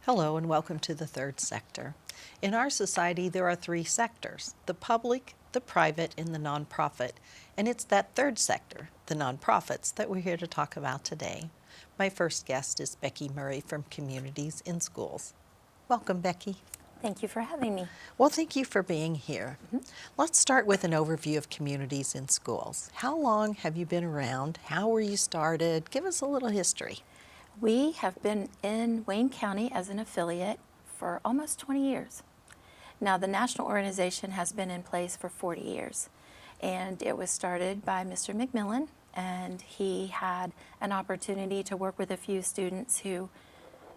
Hello and welcome to the third sector. In our society, there are three sectors: the public, the private, and the nonprofit. And it's that third sector, the nonprofits, that we're here to talk about today. My first guest is Becky Murray from Communities in Schools. Welcome, Becky. Thank you for having me. Well, thank you for being here. Let's start with an overview of Communities in Schools. How long have you been around? How were you started? Give us a little history. We have been in Wayne County as an affiliate for almost 20 years. Now, the national organization has been in place for 40 years, and it was started by Mr. McMillan, and he had an opportunity to work with a few students who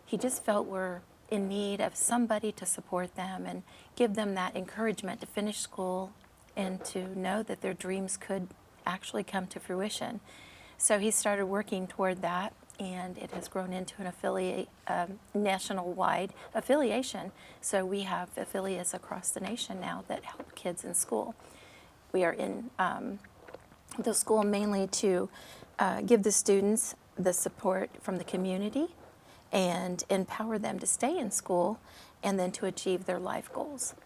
he just felt were in need of somebody to support them and give them that encouragement to finish school and to know that their dreams could actually come to fruition. So he started working toward that, and it has grown into an national-wide affiliation. So we have affiliates across the nation now that help kids in school. We are in the school mainly to give the students the support from the community and empower them to stay in school and then to achieve their life goals.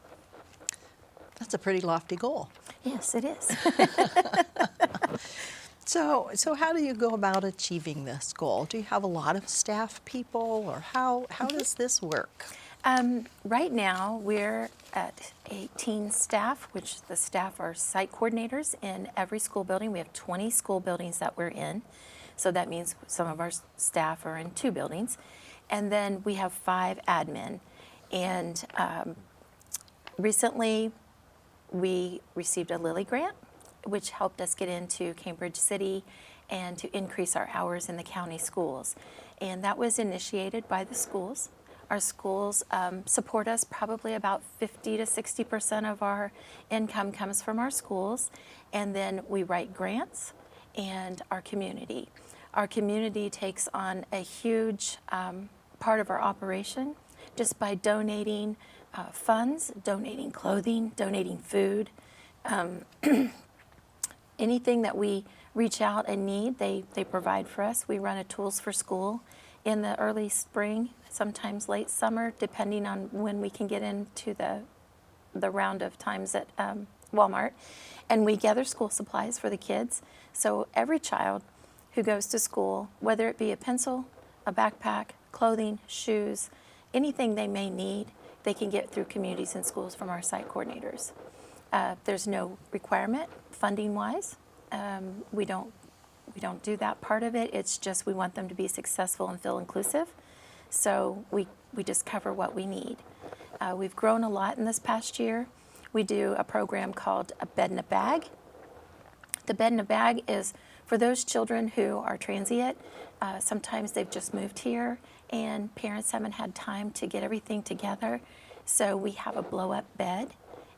That's a pretty lofty goal. Yes, it is. So how do you go about achieving this goal? Do you have a lot of staff people, or how does this work? Right now, we're at 18 staff, which the staff are site coordinators in every school building. We have 20 school buildings that we're in. So that means some of our staff are in 2 buildings. And then we have 5 admin. And recently, we received a Lilly grant, which helped us get into Cambridge City and to increase our hours in the county schools. And that was initiated by the schools. Our schools support us. Probably about 50 to 60% of our income comes from our schools. And then we write grants and our community. Our community takes on a huge part of our operation just by donating funds, donating clothing, donating food. Anything that we reach out and need, they provide for us. We run a Tools for School in the early spring, sometimes late summer, depending on when we can get into the round of times at Walmart. And we gather school supplies for the kids. So every child who goes to school, whether it be a pencil, a backpack, clothing, shoes, anything they may need, they can get through Communities in Schools from our site coordinators. There's no requirement funding-wise. We don't do that part of it. It's just we want them to be successful and feel inclusive. So we just cover what we need. We've grown a lot in this past year. We do a program called a Bed in a Bag. The Bed in a Bag is for those children who are transient. Sometimes they've just moved here and parents haven't had time to get everything together. So we have a blow-up bed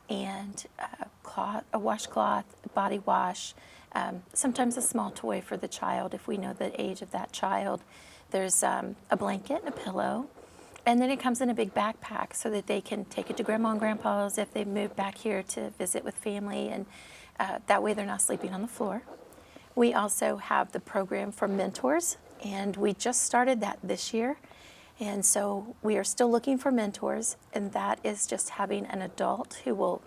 and a washcloth, body wash, sometimes a small toy for the child if we know the age of that child. There's a blanket and a pillow, and then it comes in a big backpack so that they can take it to Grandma and Grandpa's if they've moved back here to visit with family, and that way they're not sleeping on the floor. We also have the program for mentors, and we just started that this year. And so we are still looking for mentors, and that is just having an adult who will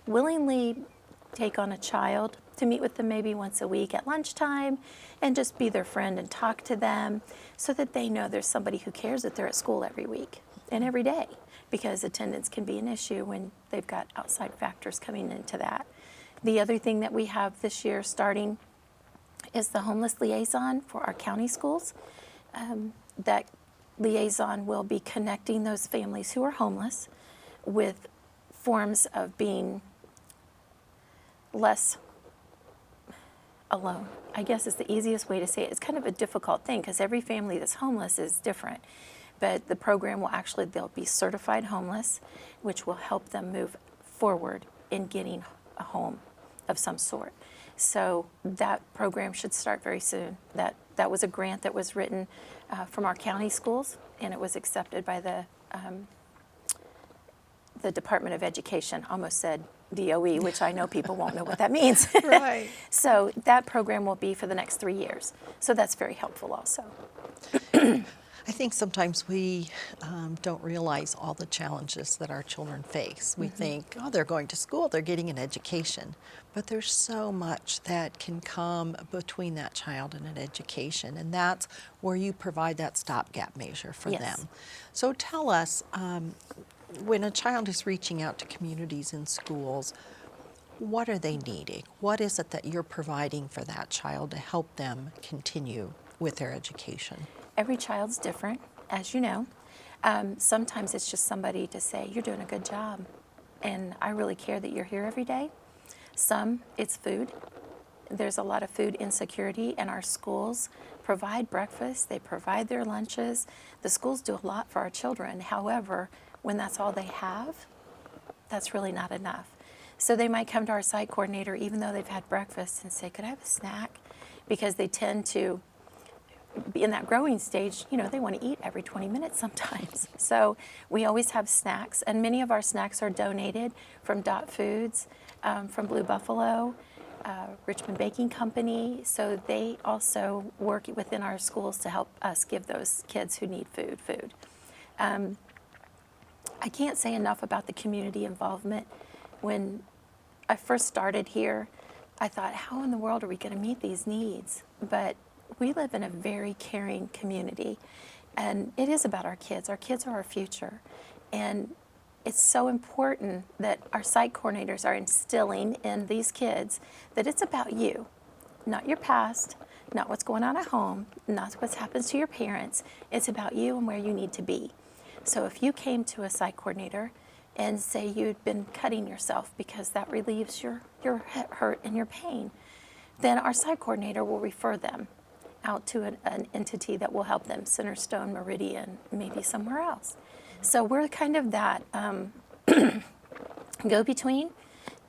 willingly take on a child to meet with them maybe once a week at lunchtime and just be their friend and talk to them so that they know there's somebody who cares that they're at school every week and every day, because attendance can be an issue when they've got outside factors coming into that. The other thing that we have this year starting is the homeless liaison for our county schools. That liaison will be connecting those families who are homeless with forms of being less alone. I guess is the easiest way to say it. It's kind of a difficult thing because every family that's homeless is different. But the program will actually, they'll be certified homeless, which will help them move forward in getting a home of some sort. So that program should start very soon. That was a grant that was written from our county schools, and it was accepted by the Department of Education. Almost said DOE, which I know people won't know what that means. Right. So that program will be for the next 3 years. So that's very helpful also. I think sometimes we don't realize all the challenges that our children face. We think, oh, they're going to school, they're getting an education. But there's so much that can come between that child and an education, and that's where you provide that stopgap measure for Yes. them. So tell us, when a child is reaching out to communities and schools, what are they needing? What is it that you're providing for that child to help them continue with their education? Every child's different, as you know. Sometimes it's just somebody to say, you're doing a good job, and I really care that you're here every day. Some, it's food. There's a lot of food insecurity, and our schools provide breakfast, they provide their lunches. The schools do a lot for our children. However, when that's all they have, that's really not enough. So they might come to our site coordinator even though they've had breakfast and say, could I have a snack? Because they tend to be in that growing stage, you know, they want to eat every 20 minutes sometimes. So we always have snacks, and many of our snacks are donated from Dot Foods, from Blue Buffalo, Richmond Baking Company. So they also work within our schools to help us give those kids who need food. I can't say enough about the community involvement. When I first started here, I thought, how in the world are we going to meet these needs? But we live in a very caring community, and it is about our kids. Our kids are our future, and it's so important that our site coordinators are instilling in these kids that it's about you, not your past, not what's going on at home, not what happens to your parents. It's about you and where you need to be. So if you came to a site coordinator and say you'd been cutting yourself because that relieves your hurt and your pain, then our site coordinator will refer them out to an entity that will help them, Centerstone, Meridian, maybe somewhere else. So we're kind of that go-between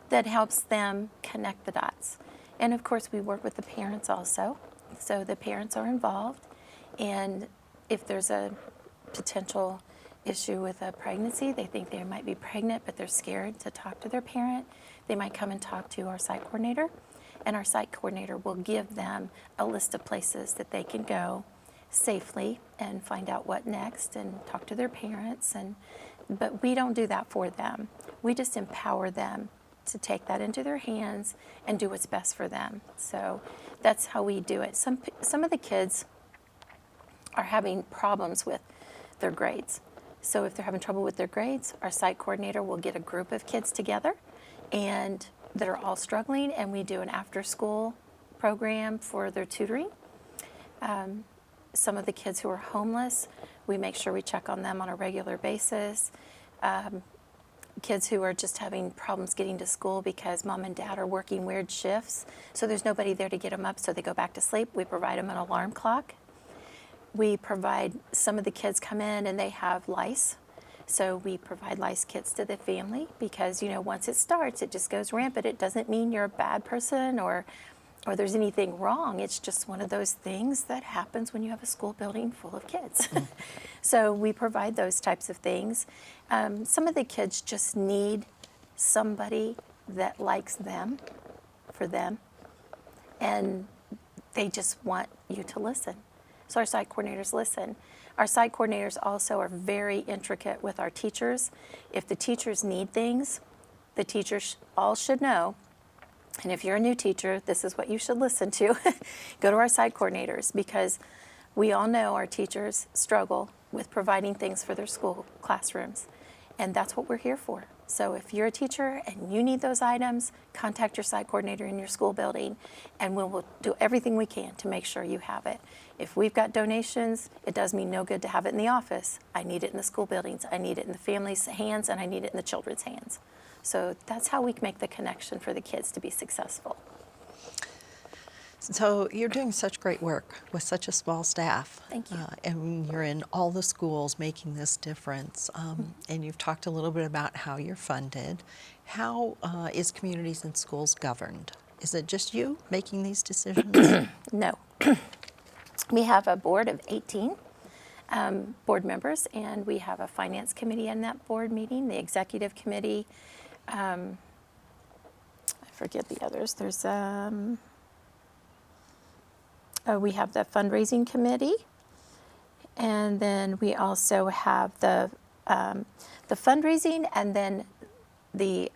that helps them connect the dots. And of course, we work with the parents also. So the parents are involved, and if there's a potential issue with a pregnancy, they think they might be pregnant, but they're scared to talk to their parent, they might come and talk to our site coordinator, and our site coordinator will give them a list of places that they can go safely and find out what next and talk to their parents. But we don't do that for them. We just empower them to take that into their hands and do what's best for them. So that's how we do it. Some of the kids are having problems with their grades. So if they're having trouble with their grades, our site coordinator will get a group of kids together and that are all struggling, and we do an after-school program for their tutoring. Some of the kids who are homeless, we make sure we check on them on a regular basis. Kids who are just having problems getting to school because mom and dad are working weird shifts, so there's nobody there to get them up, so they go back to sleep. We provide them an alarm clock. We provide, some of the kids come in and they have lice, so we provide lice kits to the family because, you know, once it starts, it just goes rampant. It doesn't mean you're a bad person or there's anything wrong. It's just one of those things that happens when you have a school building full of kids. So we provide those types of things. Some of the kids just need somebody that likes them, for them, and they just want you to listen. So our site coordinators listen. Our site coordinators also are very intricate with our teachers. If the teachers need things, the teachers all should know. And if you're a new teacher, this is what you should listen to. Go to our site coordinators, because we all know our teachers struggle with providing things for their school classrooms. And that's what we're here for. So if you're a teacher and you need those items, contact your site coordinator in your school building, and we'll do everything we can to make sure you have it. If we've got donations, it does me no good to have it in the office. I need it in the school buildings, I need it in the family's hands, and I need it in the children's hands. So that's how we make the connection for the kids to be successful. So you're doing such great work with such a small staff. Thank you. And you're in all the schools making this difference. And you've talked a little bit about how you're funded. How is Communities and Schools governed? Is it just you making these decisions? No. We have a board of 18 board members, and we have a finance committee in that board meeting, the executive committee. I forget the others. There's we have the fundraising committee, And then we also have the fundraising, and then the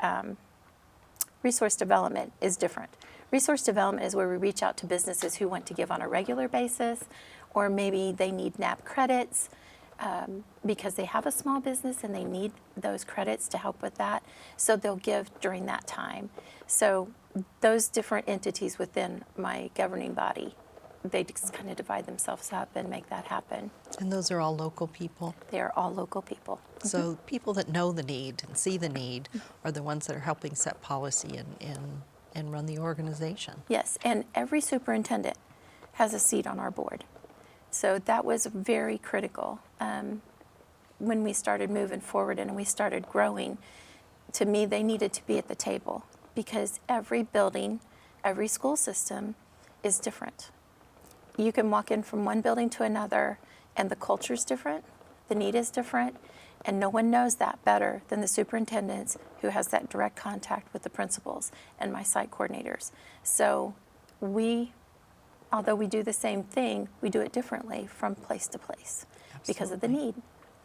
resource development is different. Resource development is where we reach out to businesses who want to give on a regular basis, or maybe they need NAP credits because they have a small business and they need those credits to help with that. So they'll give during that time. So those different entities within my governing body, they just kind of divide themselves up and make that happen. And those are all local people? They are all local people. So people that know the need and see the need are the ones that are helping set policy and run the organization. Yes, and every superintendent has a seat on our board. So that was very critical when we started moving forward and we started growing. To me, they needed to be at the table because every building, every school system is different. You can walk in from one building to another and the culture's different, the need is different, and no one knows that better than the superintendents who has that direct contact with the principals and my site coordinators. So although we do the same thing, we do it differently from place to place because of the need.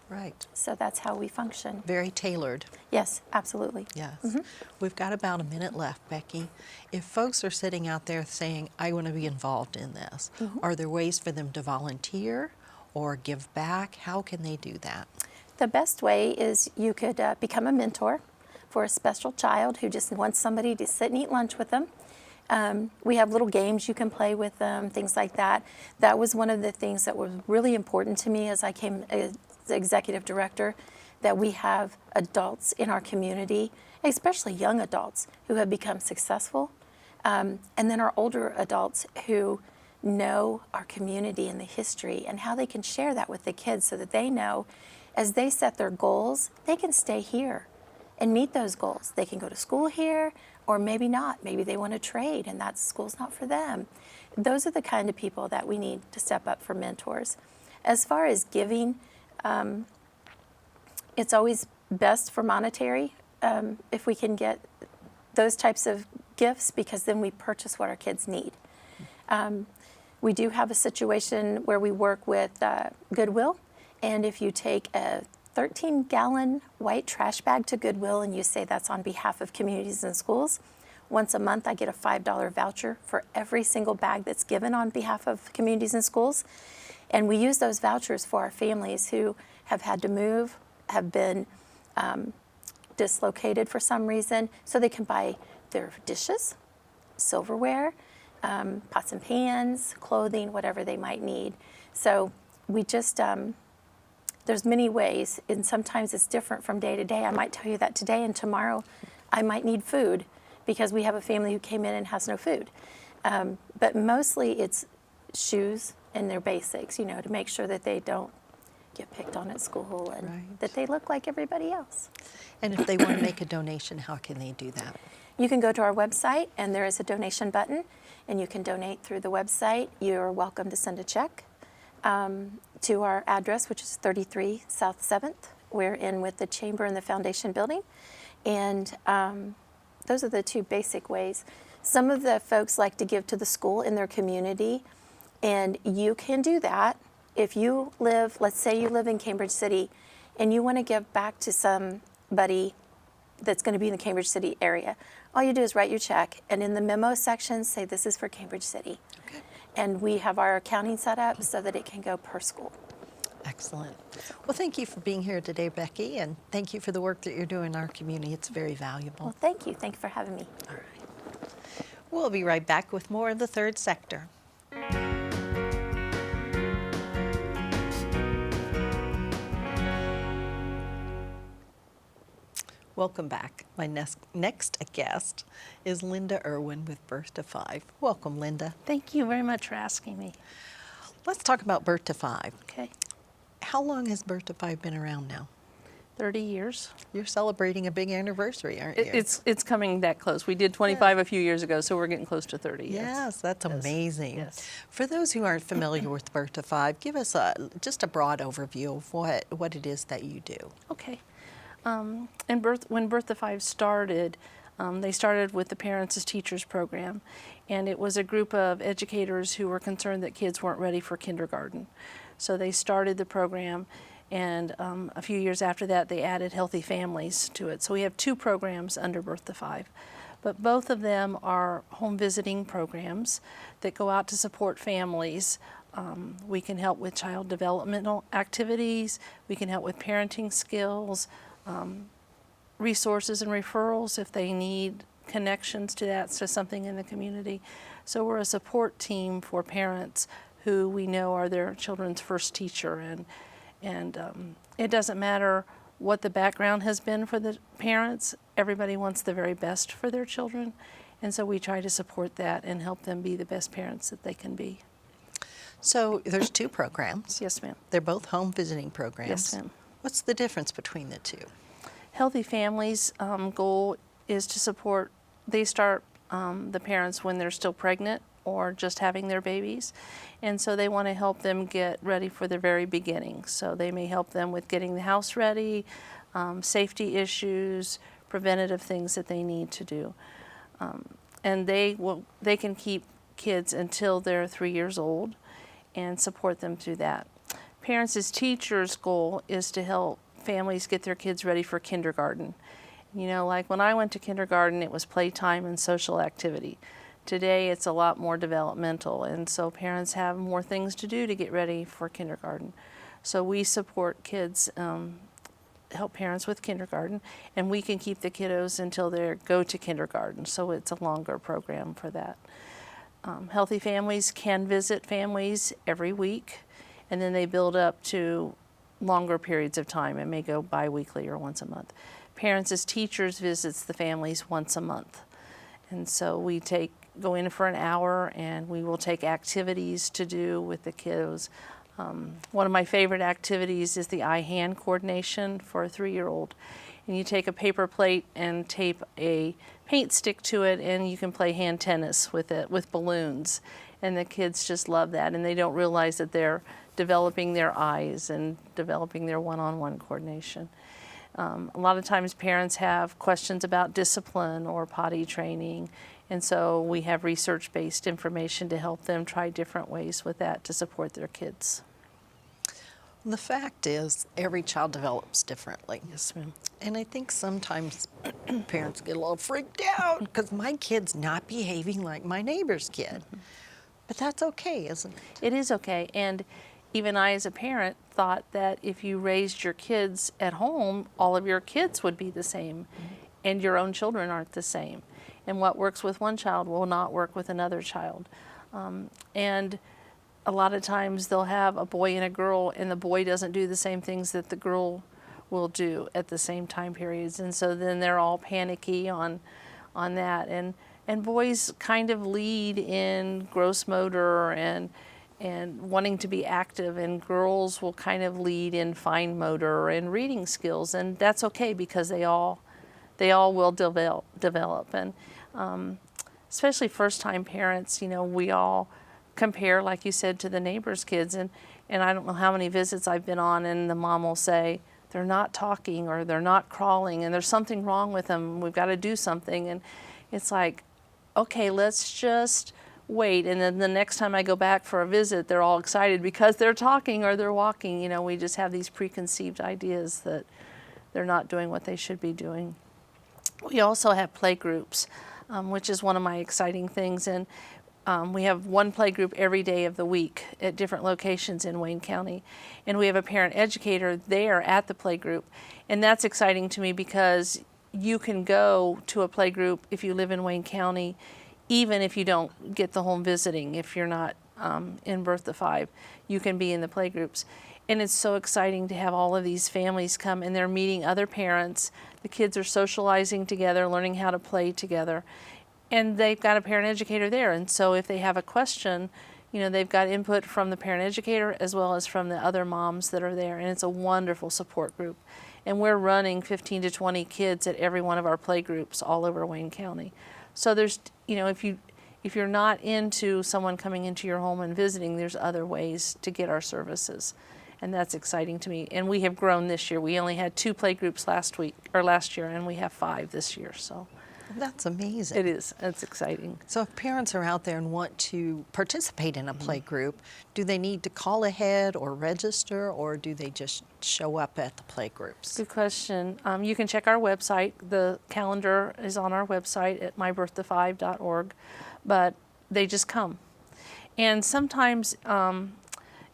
Right. So that's how we function. Very tailored. Yes, absolutely. Yes. We've got about a minute left, Becky. If folks are sitting out there saying, I want to be involved in this, are there ways for them to volunteer or give back? How can they do that? The best way is you could become a mentor for a special child who just wants somebody to sit and eat lunch with them. We have little games you can play with them, things like that. That was one of the things that was really important to me as I came as the executive director, that we have adults in our community, especially young adults, who have become successful, and then our older adults who know our community and the history and how they can share that with the kids so that they know as they set their goals, they can stay here and meet those goals. They can go to school here, or maybe not. Maybe they want to trade and that school's not for them. Those are the kind of people that we need to step up for mentors. As far as giving, it's always best for monetary if we can get those types of gifts, because then we purchase what our kids need. We do have a situation where we work with Goodwill, and if you take a 13-gallon white trash bag to Goodwill and you say that's on behalf of communities and schools, once a month I get a $5 voucher for every single bag that's given on behalf of communities and schools. And we use those vouchers for our families who have had to move, have been dislocated for some reason, so they can buy their dishes, silverware, pots and pans, clothing, whatever they might need. So we just, there's many ways, and sometimes it's different from day to day. I might tell you that today, and tomorrow I might need food because we have a family who came in and has no food. But mostly it's shoes and their basics, to make sure that they don't get picked on at school and that they look like everybody else. And if they want to make a donation, how can they do that? You can go to our website, and there is a donation button, and you can donate through the website. You're welcome to send a check to our address, which is 33 South 7th. We're in with the Chamber and the Foundation building. And those are the two basic ways. Some of the folks like to give to the school in their community, and you can do that. If you live, let's say you live in Cambridge City, and you want to give back to somebody that's going to be in the Cambridge City area, all you do is write your check, and in the memo section, say this is for Cambridge City. Okay. And we have our accounting set up so that it can go per school. Excellent. Well, thank you for being here today, Becky, and thank you for the work that you're doing in our community. It's very valuable. Well, thank you. Thank you for having me. All right. We'll be right back with more of the third sector. Welcome back. My next guest is Linda Irwin with Birth to 5. Welcome, Linda. Thank you very much for asking me. Let's talk about Birth to 5. Okay. How long has Birth to 5 been around now? 30 years. You're celebrating a big anniversary, aren't you? It's coming that close. We did 25 a few years ago, so we're getting close to 30. Yes, that's amazing. Yes. For those who aren't familiar with Birth to 5, give us just a broad overview of what it is that you do. Okay. When Birth to 5 started, they started with the Parents as Teachers program, and it was a group of educators who were concerned that kids weren't ready for kindergarten. So they started the program, and a few years after that, they added Healthy Families to it. So we have 2 programs under Birth to 5. But both of them are home visiting programs that go out to support families. We can help with child developmental activities. We can help with parenting skills, resources and referrals if they need connections to that, to something in the community. So we're a support team for parents who we know are their children's first teacher, and it doesn't matter what the background has been for the parents. Everybody wants the very best for their children, and so we try to support that and help them be the best parents that they can be. So there's 2 programs. Yes, ma'am. They're both home visiting programs. Yes, ma'am. What's the difference between the 2? Healthy Families' goal is to support, they start the parents when they're still pregnant or just having their babies. And so they want to help them get ready for the very beginning. So they may help them with getting the house ready, safety issues, preventative things that they need to do. And they can keep kids until they're 3 years old and support them through that. Parents as teachers' goal is to help families get their kids ready for kindergarten. You know, like when I went to kindergarten, it was playtime and social activity. Today, it's a lot more developmental, and so parents have more things to do to get ready for kindergarten. So we support kids, help parents with kindergarten, and we can keep the kiddos until they go to kindergarten, so it's a longer program for that. Healthy Families can visit families every week, and then they build up to longer periods of time. It may go bi-weekly or once a month. Parents as Teachers visits the families once a month. And so we go in for an hour, and we will take activities to do with the kiddos. One of my favorite activities is the eye-hand coordination for a 3-year-old. And you take a paper plate and tape a paint stick to it, and you can play hand tennis with it, with balloons. And the kids just love that, and they don't realize that they're developing their eyes and developing their one-on-one coordination. A lot of times parents have questions about discipline or potty training, and so we have research-based information to help them try different ways with that to support their kids. The fact is, every child develops differently. Yes, ma'am. And I think sometimes parents get a little freaked out because my kid's not behaving like my neighbor's kid. But that's okay, isn't it? It is okay, and even I as a parent thought that if you raised your kids at home, all of your kids would be the same, and your own children aren't the same. And what works with one child will not work with another child. And a lot of times they'll have a boy and a girl, and the boy doesn't do the same things that the girl will do at the same time periods. And so then they're all panicky on that. And boys kind of lead in gross motor and wanting to be active, and girls will kind of lead in fine motor and reading skills, and that's okay because they all will develop. And especially first-time parents, you know, we all compare, like you said, to the neighbor's kids, and I don't know how many visits I've been on, and the mom will say they're not talking or they're not crawling and there's something wrong with them, we've got to do something. And it's like, okay, let's just wait, and then the next time I go back for a visit, they're all excited because they're talking or they're walking. You know, we just have these preconceived ideas that they're not doing what they should be doing. We also have play groups, which is one of my exciting things, and we have one play group every day of the week at different locations in Wayne County, and we have a parent educator there at the play group, and that's exciting to me because you can go to a play group if you live in Wayne County, even if you don't get the home visiting. If you're not in Birth to 5, you can be in the play groups. And it's so exciting to have all of these families come, and they're meeting other parents. The kids are socializing together, learning how to play together. And they've got a parent educator there. And so if they have a question, you know, they've got input from the parent educator as well as from the other moms that are there. And it's a wonderful support group. And we're running 15 to 20 kids at every one of our play groups all over Wayne County. So there's, you know, if you're not into someone coming into your home and visiting, there's other ways to get our services. And that's exciting to me. And we have grown this year. We only had 2 play groups last year, and we have 5 this year. So That's amazing. It is. It's exciting. So if parents are out there and want to participate in a play group, do they need to call ahead or register, or do they just show up at the play groups? Good question. You can check our website. The calendar is on our website at mybirthto5.org, but they just come. And sometimes,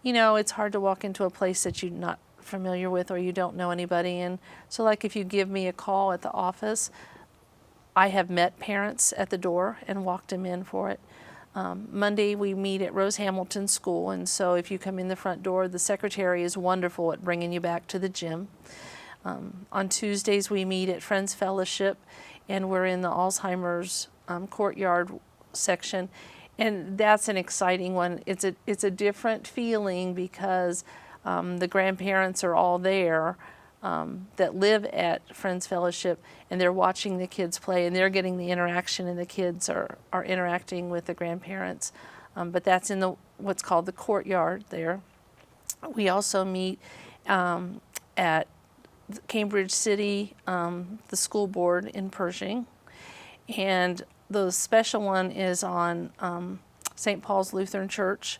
it's hard to walk into a place that you're not familiar with or you don't know anybody in. So like if you give me a call at the office, I have met parents at the door and walked them in for it. Monday we meet at Rose Hamilton School, and so if you come in the front door, the secretary is wonderful at bringing you back to the gym. On Tuesdays we meet at Friends Fellowship, and we're in the Alzheimer's courtyard section, and that's an exciting one. It's a different feeling because the grandparents are all there. That live at Friends Fellowship, and they're watching the kids play, and they're getting the interaction, and the kids are interacting with the grandparents. But that's in what's called the courtyard there. We also meet at Cambridge City, the school board in Pershing, and the special one is on St. Paul's Lutheran Church.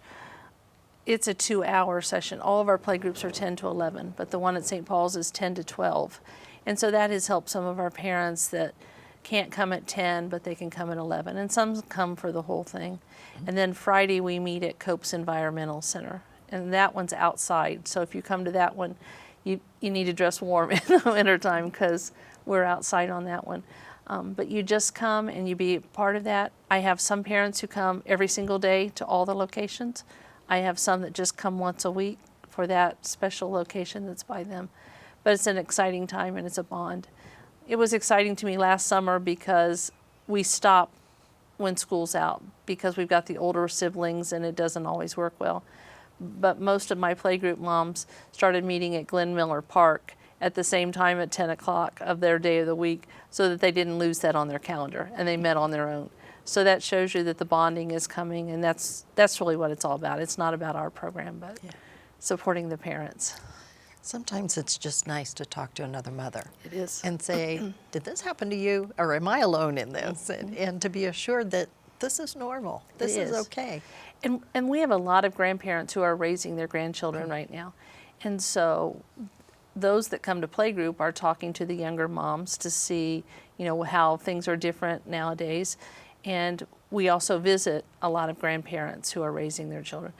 It's a 2-hour session. All of our play groups are 10 to 11, but the one at St. Paul's is 10 to 12. And so that has helped some of our parents that can't come at 10, but they can come at 11. And some come for the whole thing. And then Friday we meet at Cope's Environmental Center. And that one's outside. So if you come to that one, you need to dress warm in the wintertime because we're outside on that one. But you just come and you be part of that. I have some parents who come every single day to all the locations. I have some that just come once a week for that special location that's by them. But it's an exciting time and it's a bond. It was exciting to me last summer because we stop when school's out because we've got the older siblings and it doesn't always work well. But most of my playgroup moms started meeting at Glen Miller Park at the same time at 10 o'clock of their day of the week so that they didn't lose that on their calendar and they met on their own. So that shows you that the bonding is coming, and that's really what it's all about. It's not about our program, but supporting the parents. Sometimes it's just nice to talk to another mother. It is. And say, did this happen to you, or am I alone in this? And to be assured that this is normal. This is okay. And we have a lot of grandparents who are raising their grandchildren right now. And so those that come to playgroup are talking to the younger moms to see, how things are different nowadays. And we also visit a lot of grandparents who are raising their children.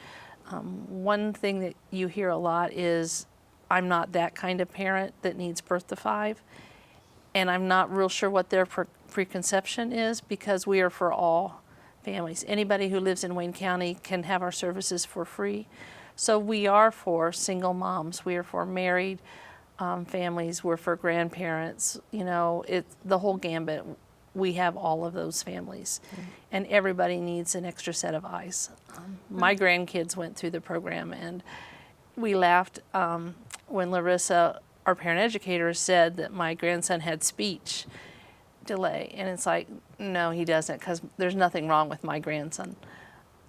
One thing that you hear a lot is, I'm not that kind of parent that needs birth to 5. And I'm not real sure what their preconception is because we are for all families. Anybody who lives in Wayne County can have our services for free. So we are for single moms. We are for married families. We're for grandparents. It's the whole gambit. We have all of those families, and everybody needs an extra set of eyes. My grandkids went through the program, and we laughed when Larissa, our parent educator, said that my grandson had speech delay, and it's like, no, he doesn't, because there's nothing wrong with my grandson.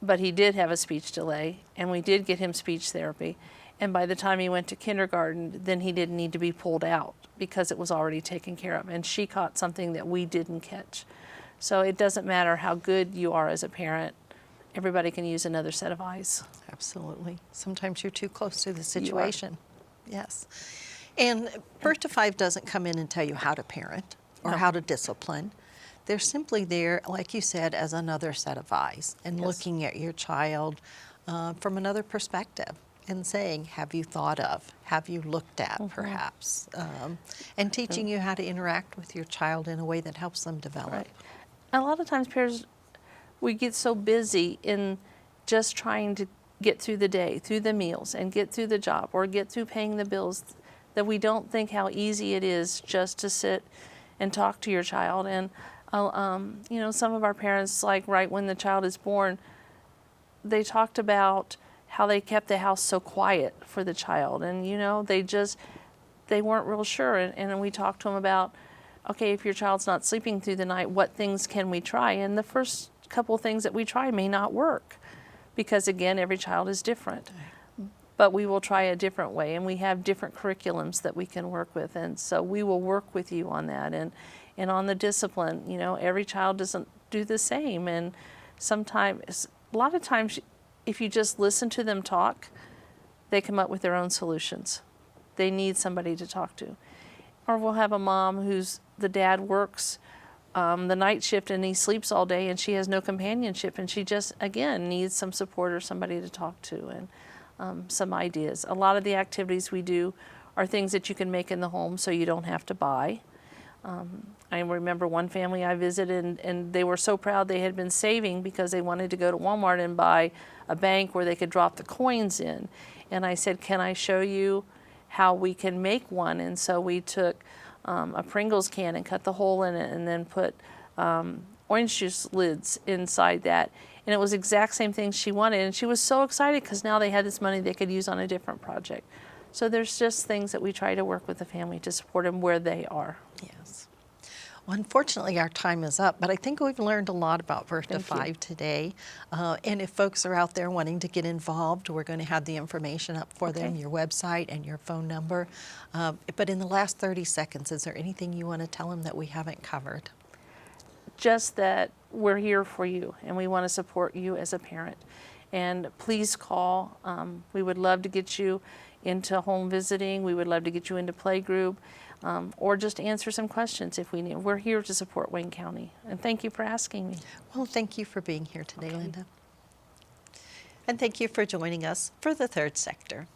But he did have a speech delay, and we did get him speech therapy, and by the time he went to kindergarten, then he didn't need to be pulled out because it was already taken care of. And she caught something that we didn't catch. So it doesn't matter how good you are as a parent. Everybody can use another set of eyes. Absolutely. Sometimes you're too close to the situation. Yes. And Birth to 5 doesn't come in and tell you how to parent or how to discipline. They're simply there, like you said, as another set of eyes and looking at your child from another perspective. And saying, have you thought of, have you looked at, perhaps, and teaching you how to interact with your child in a way that helps them develop. Right. A lot of times parents, we get so busy in just trying to get through the day, through the meals, and get through the job, or get through paying the bills, that we don't think how easy it is just to sit and talk to your child. And, some of our parents, like right when the child is born, they talked about how they kept the house so quiet for the child. And, they weren't real sure. And we talked to them about, okay, if your child's not sleeping through the night, what things can we try? And the first couple things that we try may not work because, again, every child is different. but we will try a different way, and we have different curriculums that we can work with, and so we will work with you on that. And on the discipline, you know, every child doesn't do the same, and sometimes, a lot of times, if you just listen to them talk, they come up with their own solutions. They need somebody to talk to. Or we'll have a mom the dad works the night shift and he sleeps all day and she has no companionship, and she just, again, needs some support or somebody to talk to, and some ideas. A lot of the activities we do are things that you can make in the home so you don't have to buy. I remember one family I visited, and they were so proud they had been saving because they wanted to go to Walmart and buy a bank where they could drop the coins in. And I said, can I show you how we can make one? And so we took a Pringles can and cut the hole in it, and then put orange juice lids inside that. And it was the exact same thing she wanted. And she was so excited because now they had this money they could use on a different project. So there's just things that we try to work with the family to support them where they are. Yes. Well, unfortunately, our time is up, but I think we've learned a lot about Birth to Thank you. 5 today. And if folks are out there wanting to get involved, we're going to have the information up for them, Okay. your website and your phone number. But in the last 30 seconds, is there anything you want to tell them that we haven't covered? Just that we're here for you and we want to support you as a parent. And please call. We would love to get you into home visiting. We would love to get you into playgroup, or just answer some questions if we need. We're here to support Wayne County. And thank you for asking me. Well, thank you for being here today, Okay. Linda. And thank you for joining us for the Third Sector.